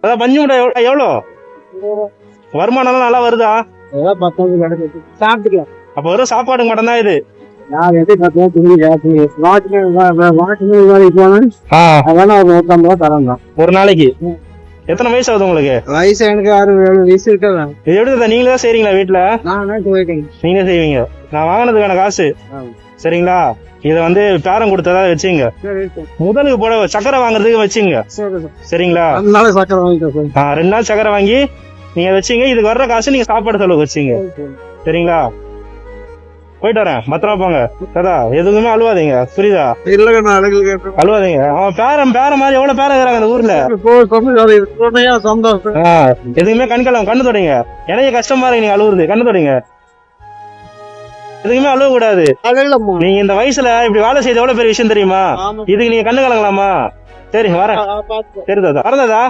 அதான் பஞ்சு முட்டை எவ்வளோ வருமானம் நல்லா வருதா? சாப்பிட்டுக்கலாம். அப்ப வெறும் சாப்பாடுக்கு மட்டும் தான் இது. ஒரு நாளைக்கு எத்தனை வயசு ஆகுது உங்களுக்கு? வயசு எனக்கு 6-7 வயசு இருக்கலாம். இது எடுத்ததா நீங்களே தான் செய்றீங்களா வீட்டுல? நீங்களே செய்வீங்க. நான் வாங்கினதுக்கான காசு சரிங்களா? இத வந்து பேரம் கொடுத்ததா வச்சுங்க. முதலுக்கு போட சக்கரை வாங்குறதுக்கு வச்சுங்க சரிங்களா? 2 நாள் சக்கரை வாங்கி நீங்க வச்சீங்க. இதுக்கு வர்ற காசு நீங்க சாப்பாடு செலவு வச்சீங்க சரிங்களா? போயிட்டு வரேன், பத்திரமா போங்க. கதா எதுவுமே அழுவாதீங்க, புரியுதா? அழுவாதீங்க. அவன் பேரம் மாதிரி எவ்வளவு பேரம் இருக்கிறாங்க அந்த ஊர்ல. எதுவுமே கண்ணு தொடங்க. எனக்கு கஷ்டமா இருக்கு நீங்க அழுவுறது. கண்ணு தொடங்க. எதுக்குமே அழுவ கூடாது. நீங்க இந்த வயசுல இப்படி வேலை செய்த எவ்வளவு பெரிய விஷயம் தெரியுமா? இதுக்கு நீங்க கண்ணு கலங்கலாமா? சரி வரேன். சரி தாதா, வரதாதா.